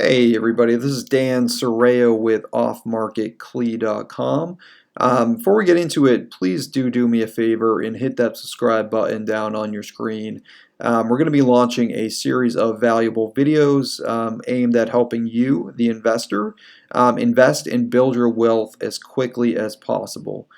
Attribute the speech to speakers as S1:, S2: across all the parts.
S1: Hey everybody, this is Dan Soreo with offmarketcli.com. Before we get into it, please do me a favor and hit that subscribe button down on your screen. We're going to be launching a series of valuable videos aimed at helping you, the investor, invest and build your wealth as quickly as possible.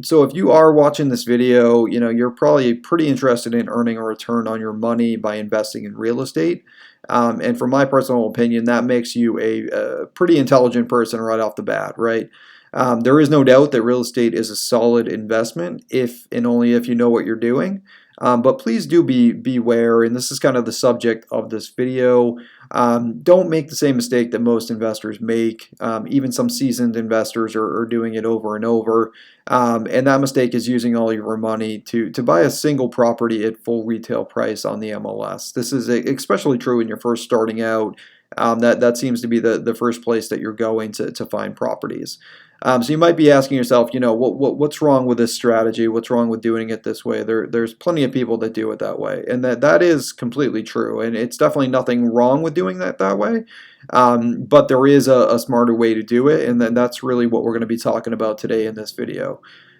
S1: So if you are watching this video, you're probably pretty interested in earning a return on your money by investing in real estate. And from my personal opinion, that makes you a pretty intelligent person right off the bat, right? There is no doubt that real estate is a solid investment if and only if you know what you're doing. But please do beware, and this is kind of the subject of this video. Don't make the same mistake that most investors make. Even some seasoned investors are doing it over and over. And that mistake is using all your money to buy a single property at full retail price on the MLS. This is especially true when you're first starting out. That seems to be the first place that you're going to find properties. So you might be asking yourself, what's wrong with this strategy? What's wrong with doing it this way? There's plenty of people that do it that way, and that is completely true. And it's definitely nothing wrong with doing that way. But there is a smarter way to do it, and then that's really what we're going to be talking about today in this video.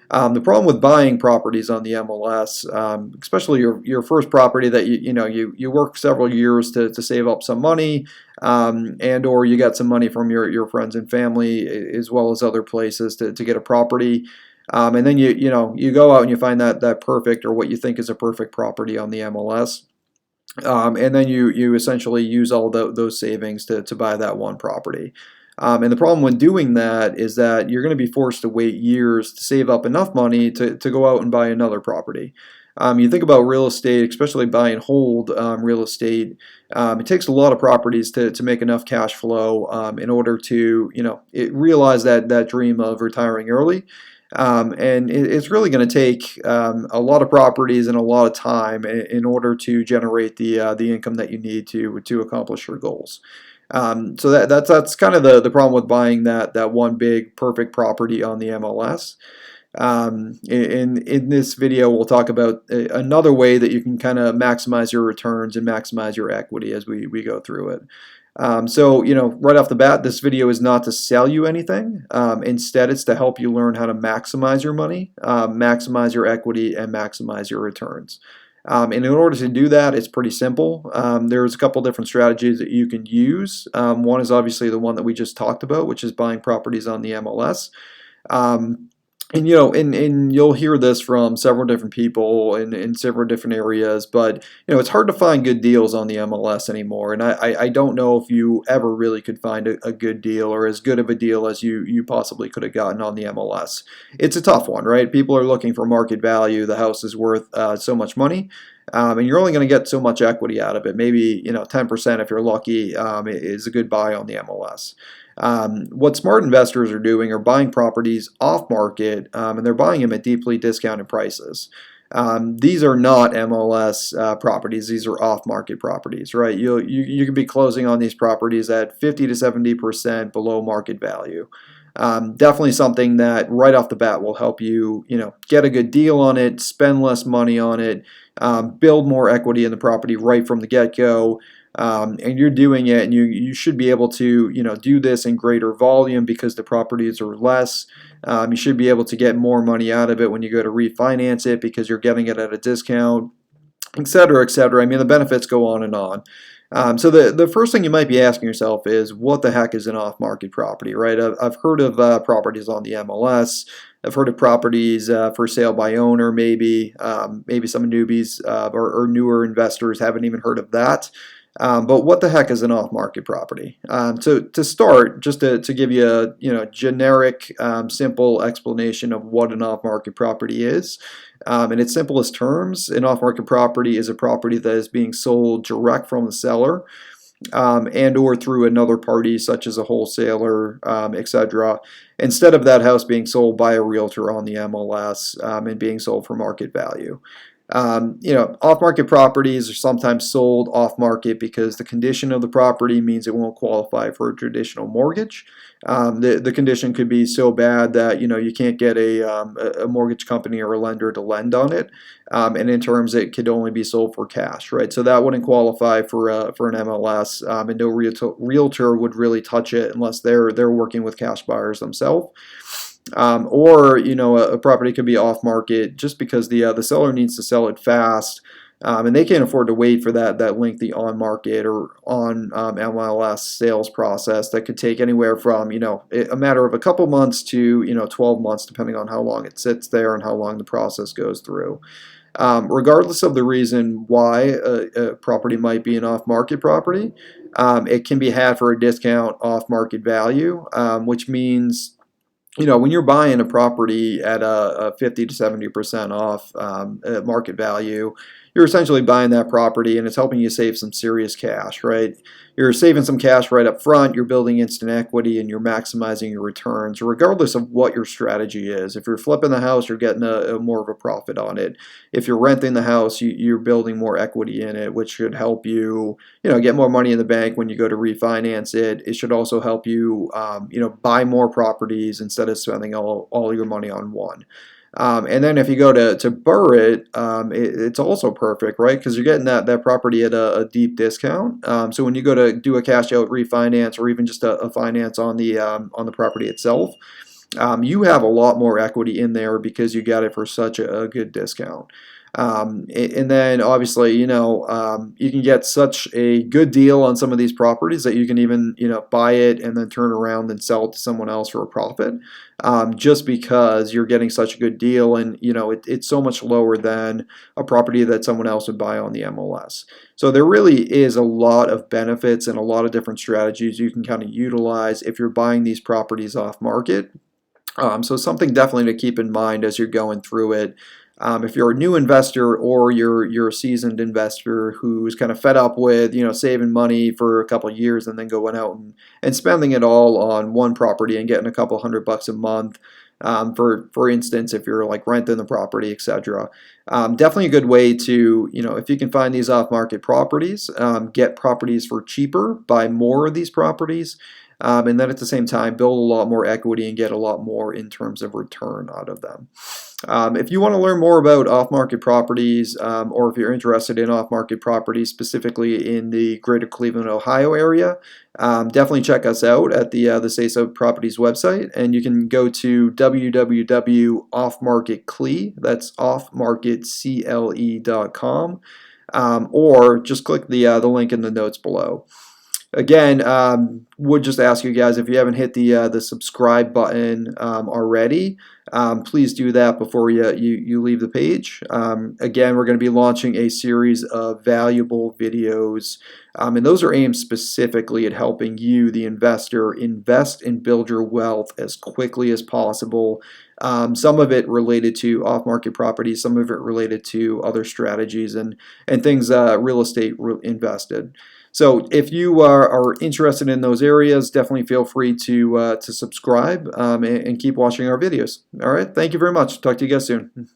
S1: The problem with buying properties on the MLS, especially your first property that you work several years to save up some money, and or you got some money from your friends and family as well as other places to get a property, and then you go out and you find that perfect or what you think is a perfect property on the MLS. And then you essentially use all those savings to buy that one property. And the problem when doing that is that you're going to be forced to wait years to save up enough money to go out and buy another property. You think about real estate, especially buy and hold real estate. It takes a lot of properties to make enough cash flow in order to realize that dream of retiring early. And it's really going to take a lot of properties and a lot of time in order to generate the income that you need to accomplish your goals. So that's kind of the problem with buying that one big perfect property on the MLS. In this video, we'll talk about another way that you can kind of maximize your returns and maximize your equity as we go through it. So right off the bat, this video is not to sell you anything. Instead, it's to help you learn how to maximize your money, maximize your equity, and maximize your returns. And in order to do that, it's pretty simple. There's a couple different strategies that you can use. One is obviously the one that we just talked about, which is buying properties on the MLS. And you'll hear this from several different people in several different areas, but it's hard to find good deals on the MLS anymore. And I don't know if you ever really could find a good deal or as good of a deal as you possibly could have gotten on the MLS. It's a tough one, right? People are looking for market value. The house is worth so much money. And you're only going to get so much equity out of it. Maybe 10% if you're lucky is a good buy on the MLS. What smart investors are doing are buying properties off market, and they're buying them at deeply discounted prices. These are not MLS properties; these are off-market properties, right? You could be closing on these properties at 50 to 70% below market value. Definitely something that right off the bat will help you, get a good deal on it, spend less money on it, build more equity in the property right from the get-go. And you're doing it, and you should be able to do this in greater volume because the properties are less. You should be able to get more money out of it when you go to refinance it because you're getting it at a discount, et cetera, et cetera. I mean, the benefits go on and on. So the first thing you might be asking yourself is, what the heck is an off-market property, right? I've heard of properties on the MLS. I've heard of properties for sale by owner, maybe some newbies or newer investors haven't even heard of that. But what the heck is an off-market property? So to start, just to give you a generic, simple explanation of what an off-market property is, in its simplest terms, an off-market property is a property that is being sold direct from the seller, and or through another party such as a wholesaler, etc., instead of that house being sold by a realtor on the MLS and being sold for market value. Off-market properties are sometimes sold off-market because the condition of the property means it won't qualify for a traditional mortgage. The condition could be so bad that you can't get a mortgage company or a lender to lend on it, and in terms it could only be sold for cash, right? So that wouldn't qualify for an MLS, and no realtor would really touch it unless they're working with cash buyers themselves. Or a property could be off market just because the seller needs to sell it fast, and they can't afford to wait for that lengthy on market or on MLS sales process that could take anywhere from a matter of a couple months to 12 months, depending on how long it sits there and how long the process goes through. Regardless of the reason why a property might be an off-market property, it can be had for a discount off market value, which means when you're buying a property at a 50 to 70% off market value, you're essentially buying that property and it's helping you save some serious cash, right? You're saving some cash right up front, you're building instant equity, and you're maximizing your returns, regardless of what your strategy is. If you're flipping the house, you're getting a more of a profit on it. If you're renting the house, you're building more equity in it, which should help you, get more money in the bank when you go to refinance it. It should also help you, buy more properties instead of spending all your money on one. And then if you go to BRRRR it's also perfect, right? Because you're getting that property at a deep discount. So when you go to do a cash out refinance or even just a finance on the property itself, you have a lot more equity in there because you got it for such a good discount. And then obviously, you can get such a good deal on some of these properties that you can even, buy it and then turn around and sell it to someone else for a profit, just because you're getting such a good deal, and it's so much lower than a property that someone else would buy on the MLS. So there really is a lot of benefits and a lot of different strategies you can kind of utilize if you're buying these properties off market. So something definitely to keep in mind as you're going through it. If you're a new investor or you're a seasoned investor who's kind of fed up with saving money for a couple of years and then going out and spending it all on one property and getting a couple $100 a month, for instance, if you're like renting the property, etc. Definitely a good way to, if you can find these off-market properties, get properties for cheaper, buy more of these properties, and then at the same time build a lot more equity and get a lot more in terms of return out of them. If you want to learn more about off-market properties, or if you're interested in off-market properties specifically in the greater Cleveland, Ohio area, definitely check us out at the Sesa Properties website, and you can go to www.offmarketcle, that's offmarketcle.com, or just click the link in the notes below. Again, would just ask you guys, if you haven't hit the subscribe button already, please do that before you leave the page. Again, we're going to be launching a series of valuable videos, and those are aimed specifically at helping you, the investor, invest and build your wealth as quickly as possible. Some of it related to off-market properties, some of it related to other strategies and things real estate invested. So if you are interested in those areas, definitely feel free to subscribe, and keep watching our videos. All right, thank you very much. Talk to you guys soon.